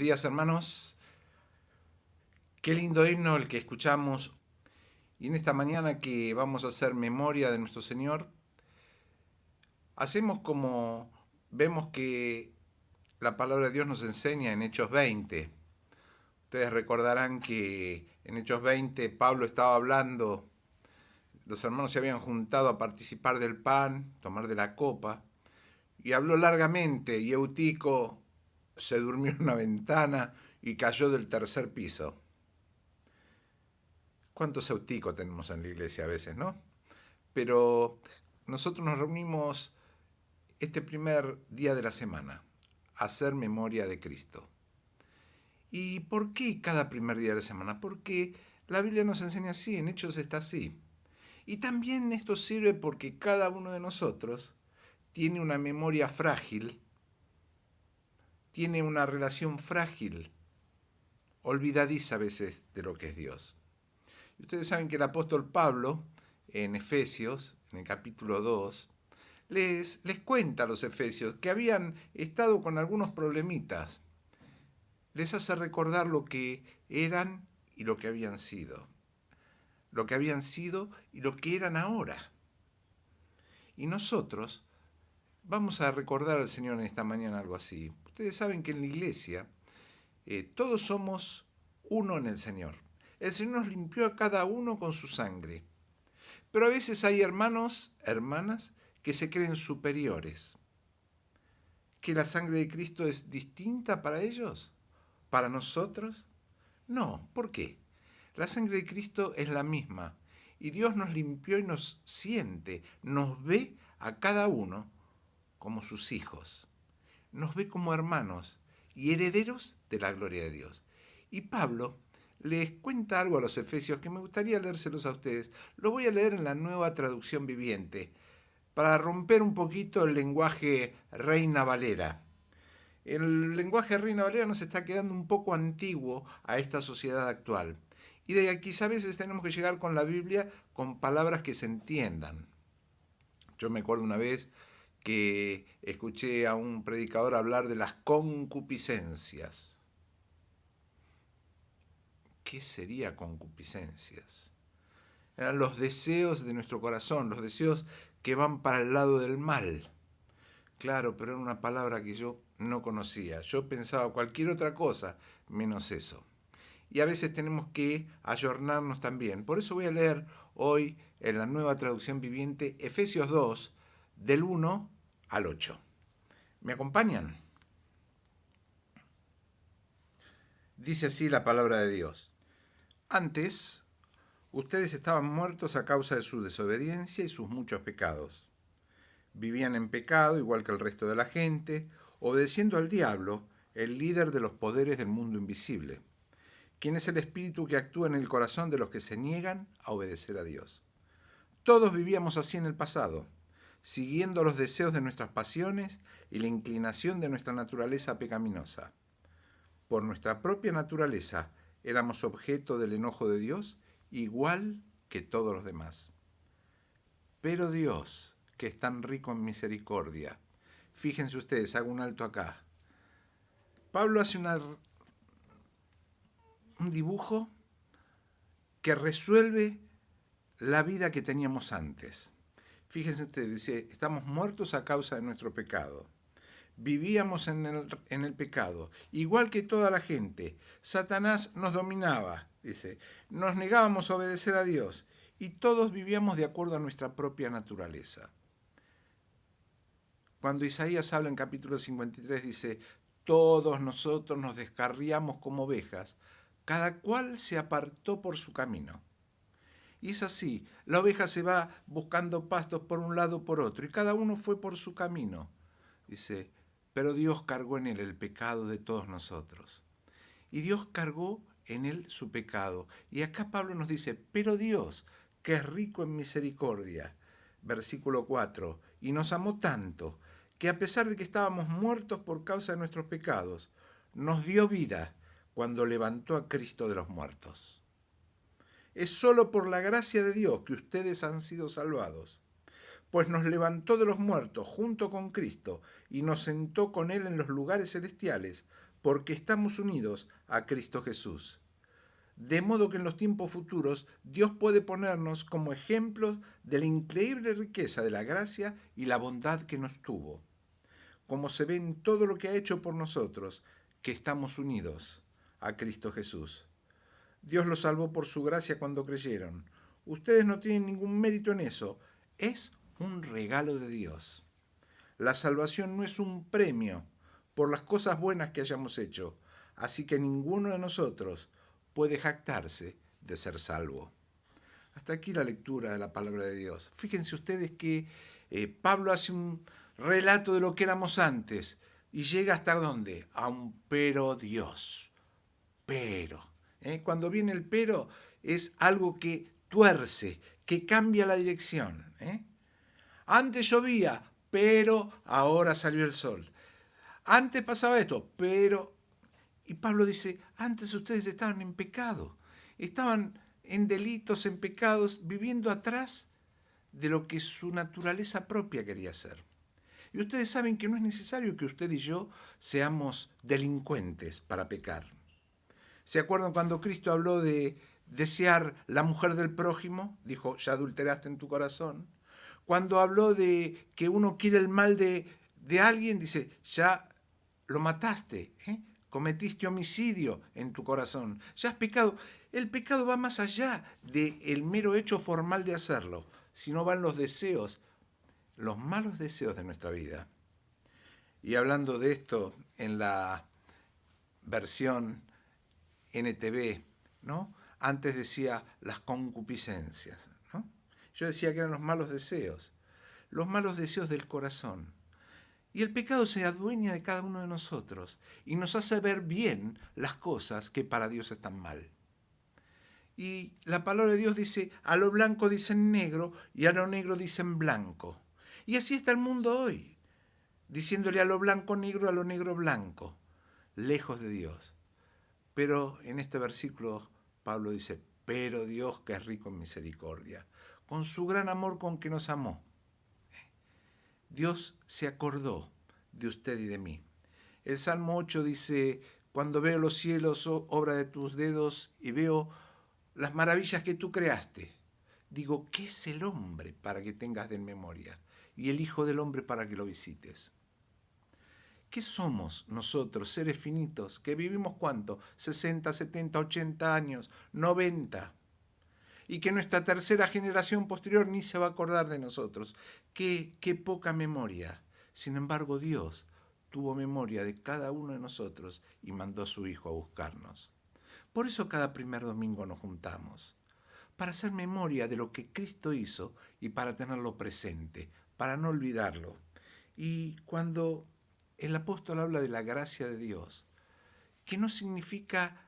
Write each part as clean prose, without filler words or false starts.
días, hermanos. Qué lindo himno el que escuchamos. Y en esta mañana que vamos a hacer memoria de nuestro Señor, hacemos como vemos que la palabra de Dios nos enseña en Hechos 20. Ustedes recordarán que en Hechos 20 Pablo estaba hablando, los hermanos se habían juntado a participar del pan, tomar de la copa, y habló largamente, y Eutico se durmió en una ventana y cayó del tercer piso. ¿Cuántos Euticos tenemos en la iglesia a veces, no? Pero nosotros nos reunimos este primer día de la semana a hacer memoria de Cristo. ¿Y por qué cada primer día de la semana? Porque la Biblia nos enseña así, en Hechos está así. Y también esto sirve porque cada uno de nosotros tiene una memoria frágil, tiene una relación frágil, olvidadiza a veces de lo que es Dios. Y ustedes saben que el apóstol Pablo, en Efesios, en el capítulo 2, les cuenta a los efesios que habían estado con algunos problemitas. Les hace recordar lo que eran y lo que habían sido. Lo que habían sido y lo que eran ahora. Y nosotros vamos a recordar al Señor en esta mañana algo así. Ustedes saben que en la iglesia todos somos uno en el Señor. El Señor nos limpió a cada uno con su sangre. Pero a veces hay hermanos, hermanas, que se creen superiores. ¿Que la sangre de Cristo es distinta para ellos? ¿Para nosotros? No, ¿por qué? La sangre de Cristo es la misma. Y Dios nos limpió y nos siente, nos ve a cada uno como sus hijos. Nos ve como hermanos y herederos de la gloria de Dios. Y Pablo les cuenta algo a los efesios que me gustaría leérselos a ustedes. Lo voy a leer en la Nueva Traducción Viviente, para romper un poquito el lenguaje Reina Valera. El lenguaje Reina Valera nos está quedando un poco antiguo a esta sociedad actual. Y de aquí a veces tenemos que llegar con la Biblia con palabras que se entiendan. Yo me acuerdo una vez que escuché a un predicador hablar de las concupiscencias. ¿Qué sería concupiscencias? Eran los deseos de nuestro corazón, los deseos que van para el lado del mal. Claro, pero era una palabra que yo no conocía. Yo pensaba cualquier otra cosa menos eso. Y a veces tenemos que ayornarnos también. Por eso voy a leer hoy en la Nueva Traducción Viviente Efesios 2, del 1 al 8. ¿Me acompañan? Dice así la palabra de Dios. Antes, ustedes estaban muertos a causa de su desobediencia y sus muchos pecados. Vivían en pecado igual que el resto de la gente, obedeciendo al diablo, el líder de los poderes del mundo invisible, quien es el espíritu que actúa en el corazón de los que se niegan a obedecer a Dios. Todos vivíamos así en el pasado, siguiendo los deseos de nuestras pasiones y la inclinación de nuestra naturaleza pecaminosa. Por nuestra propia naturaleza éramos objeto del enojo de Dios, igual que todos los demás. Pero Dios, que es tan rico en misericordia, fíjense ustedes, hago un alto acá. Pablo hace un dibujo que resuelve la vida que teníamos antes. Fíjense ustedes, dice, estamos muertos a causa de nuestro pecado. Vivíamos en el pecado, igual que toda la gente. Satanás nos dominaba, dice. Nos negábamos a obedecer a Dios y todos vivíamos de acuerdo a nuestra propia naturaleza. Cuando Isaías habla en capítulo 53, dice, todos nosotros nos descarriamos como ovejas, cada cual se apartó por su camino. Y es así, la oveja se va buscando pastos por un lado o por otro, y cada uno fue por su camino. Dice, pero Dios cargó en él el pecado de todos nosotros. Y Dios cargó en él su pecado. Y acá Pablo nos dice, pero Dios, que es rico en misericordia, versículo 4, y nos amó tanto, que a pesar de que estábamos muertos por causa de nuestros pecados, nos dio vida cuando levantó a Cristo de los muertos. Es solo por la gracia de Dios que ustedes han sido salvados, pues nos levantó de los muertos junto con Cristo y nos sentó con Él en los lugares celestiales porque estamos unidos a Cristo Jesús. De modo que en los tiempos futuros Dios puede ponernos como ejemplos de la increíble riqueza de la gracia y la bondad que nos tuvo, como se ve en todo lo que ha hecho por nosotros, que estamos unidos a Cristo Jesús. Dios los salvó por su gracia cuando creyeron. Ustedes no tienen ningún mérito en eso. Es un regalo de Dios. La salvación no es un premio por las cosas buenas que hayamos hecho, así que ninguno de nosotros puede jactarse de ser salvo. Hasta aquí la lectura de la palabra de Dios. Fíjense ustedes que Pablo hace un relato de lo que éramos antes y llega hasta ¿dónde? A un pero Dios. Pero. Cuando viene el pero es algo que tuerce, que cambia la dirección. Antes llovía, pero ahora salió el sol. Antes pasaba esto, pero... Y Pablo dice, antes ustedes estaban en pecado, estaban en delitos, en pecados, viviendo atrás de lo que su naturaleza propia quería hacer. Y ustedes saben que no es necesario que usted y yo seamos delincuentes para pecar. ¿Se acuerdan cuando Cristo habló de desear la mujer del prójimo? Dijo, ya adulteraste en tu corazón. Cuando habló de que uno quiere el mal de alguien, dice, ya lo mataste, cometiste homicidio en tu corazón, ya has pecado. El pecado va más allá del mero hecho formal de hacerlo, sino van los deseos, los malos deseos de nuestra vida. Y hablando de esto, en la versión NTV, ¿no? Antes decía las concupiscencias, ¿no? Yo decía que eran los malos deseos del corazón. Y el pecado se adueña de cada uno de nosotros y nos hace ver bien las cosas que para Dios están mal. Y la palabra de Dios dice, a lo blanco dicen negro y a lo negro dicen blanco. Y así está el mundo hoy, diciéndole a lo blanco negro, a lo negro blanco, lejos de Dios. Pero en este versículo Pablo dice, pero Dios que es rico en misericordia, con su gran amor con que nos amó, Dios se acordó de usted y de mí. El Salmo 8 dice, cuando veo los cielos, obra de tus dedos, y veo las maravillas que tú creaste, digo, ¿qué es el hombre para que tengas de memoria? Y el Hijo del Hombre para que lo visites. ¿Qué somos nosotros, seres finitos, que vivimos cuánto? 60, 70, 80 años, 90. Y que nuestra tercera generación posterior ni se va a acordar de nosotros. Qué poca memoria. Sin embargo, Dios tuvo memoria de cada uno de nosotros y mandó a su Hijo a buscarnos. Por eso cada primer domingo nos juntamos, para hacer memoria de lo que Cristo hizo y para tenerlo presente, para no olvidarlo. Y cuando el apóstol habla de la gracia de Dios, que no significa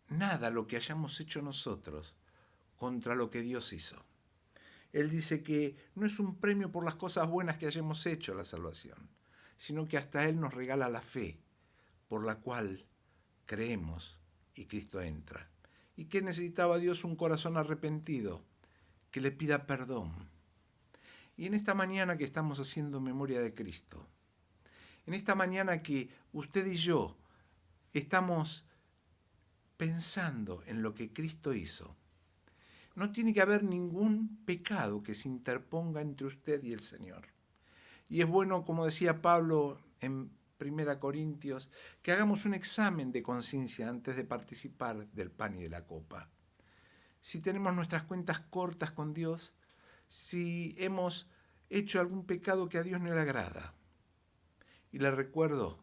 nada lo que hayamos hecho nosotros contra lo que Dios hizo. Él dice que no es un premio por las cosas buenas que hayamos hecho la salvación, sino que hasta Él nos regala la fe, por la cual creemos y Cristo entra. ¿Y qué necesitaba Dios? Un corazón arrepentido, que le pida perdón. Y en esta mañana que estamos haciendo memoria de Cristo, en esta mañana que usted y yo estamos pensando en lo que Cristo hizo, no tiene que haber ningún pecado que se interponga entre usted y el Señor. Y es bueno, como decía Pablo en 1 Corintios, que hagamos un examen de conciencia antes de participar del pan y de la copa. Si tenemos nuestras cuentas cortas con Dios, si hemos hecho algún pecado que a Dios no le agrada. Y le recuerdo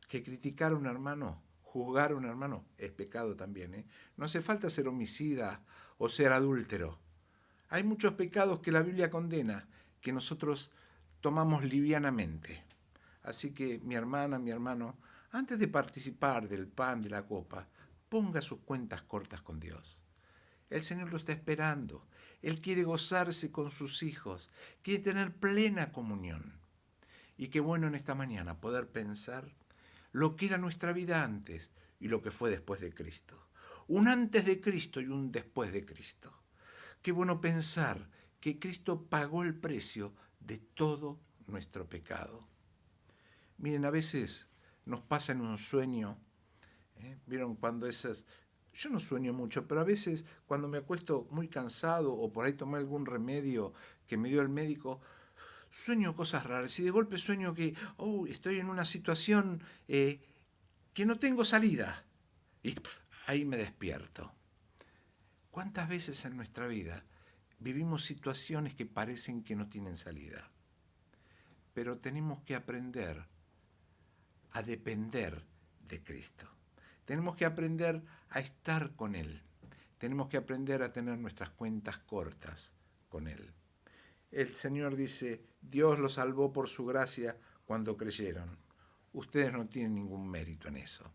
que criticar a un hermano, juzgar a un hermano, es pecado también. No hace falta ser homicida o ser adúltero. Hay muchos pecados que la Biblia condena, que nosotros tomamos livianamente. Así que mi hermana, mi hermano, antes de participar del pan, de la copa, ponga sus cuentas cortas con Dios. El Señor lo está esperando. Él quiere gozarse con sus hijos, quiere tener plena comunión. Y qué bueno en esta mañana poder pensar lo que era nuestra vida antes y lo que fue después de Cristo. Un antes de Cristo y un después de Cristo. Qué bueno pensar que Cristo pagó el precio de todo nuestro pecado. Miren, a veces nos pasa en un sueño. ¿Vieron cuando esas... Yo no sueño mucho, pero a veces cuando me acuesto muy cansado o por ahí tomé algún remedio que me dio el médico, sueño cosas raras y de golpe sueño que estoy en una situación que no tengo salida. Y ahí me despierto. ¿Cuántas veces en nuestra vida vivimos situaciones que parecen que no tienen salida? Pero tenemos que aprender a depender de Cristo. Tenemos que aprender a estar con Él. Tenemos que aprender a tener nuestras cuentas cortas con Él. El Señor dice, Dios los salvó por su gracia cuando creyeron. Ustedes no tienen ningún mérito en eso.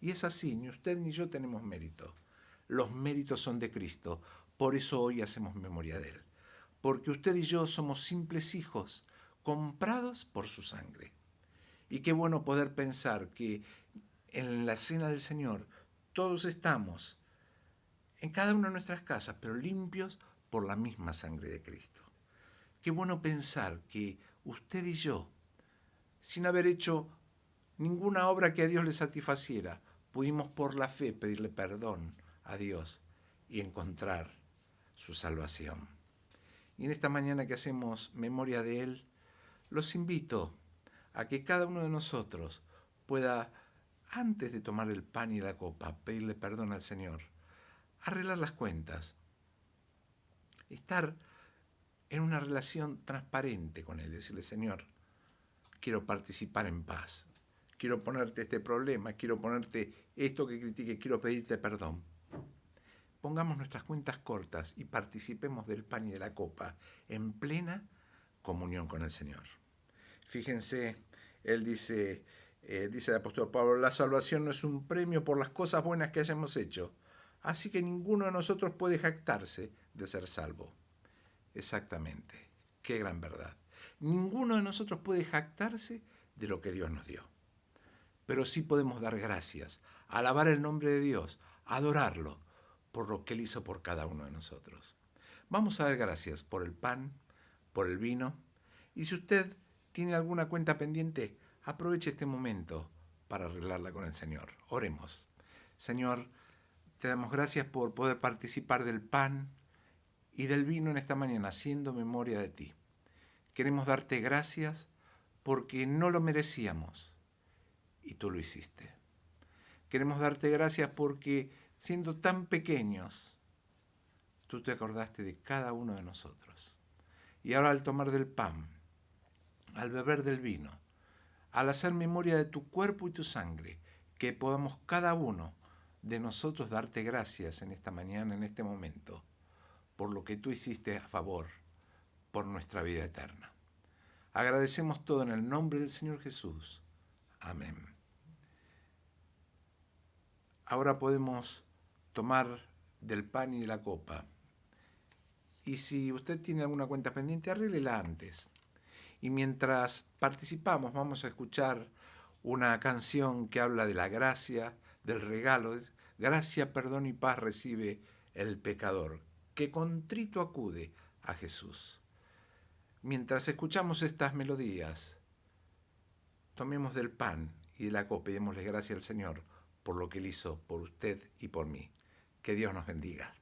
Y es así, ni usted ni yo tenemos mérito. Los méritos son de Cristo, por eso hoy hacemos memoria de Él. Porque usted y yo somos simples hijos, comprados por su sangre. Y qué bueno poder pensar que en la cena del Señor todos estamos en cada una de nuestras casas, pero limpios por la misma sangre de Cristo. Qué bueno pensar que usted y yo, sin haber hecho ninguna obra que a Dios le satisfaciera, pudimos por la fe pedirle perdón a Dios y encontrar su salvación. Y en esta mañana que hacemos memoria de Él, los invito a que cada uno de nosotros pueda, antes de tomar el pan y la copa, pedirle perdón al Señor, arreglar las cuentas, estar en una relación transparente con Él, decirle, Señor, quiero participar en paz, quiero ponerte este problema, quiero ponerte esto que critique, quiero pedirte perdón. Pongamos nuestras cuentas cortas y participemos del pan y de la copa en plena comunión con el Señor. Fíjense, él dice el apóstol Pablo, la salvación no es un premio por las cosas buenas que hayamos hecho, así que ninguno de nosotros puede jactarse de ser salvo. Exactamente, qué gran verdad. Ninguno de nosotros puede jactarse de lo que Dios nos dio. Pero sí podemos dar gracias, alabar el nombre de Dios, adorarlo por lo que Él hizo por cada uno de nosotros. Vamos a dar gracias por el pan, por el vino, y si usted tiene alguna cuenta pendiente, aproveche este momento para arreglarla con el Señor. Oremos. Señor, te damos gracias por poder participar del pan y del vino en esta mañana, haciendo memoria de ti. Queremos darte gracias porque no lo merecíamos y tú lo hiciste. Queremos darte gracias porque, siendo tan pequeños, tú te acordaste de cada uno de nosotros. Y ahora al tomar del pan, al beber del vino, al hacer memoria de tu cuerpo y tu sangre, que podamos cada uno de nosotros darte gracias en esta mañana, en este momento, por lo que tú hiciste a favor, por nuestra vida eterna. Agradecemos todo en el nombre del Señor Jesús. Amén. Ahora podemos tomar del pan y de la copa. Y si usted tiene alguna cuenta pendiente, arréglela antes. Y mientras participamos, vamos a escuchar una canción que habla de la gracia, del regalo. Gracia, perdón y paz recibe el pecador, que contrito acude a Jesús. Mientras escuchamos estas melodías, tomemos del pan y de la copa y démosle gracias al Señor por lo que Él hizo por usted y por mí. Que Dios nos bendiga.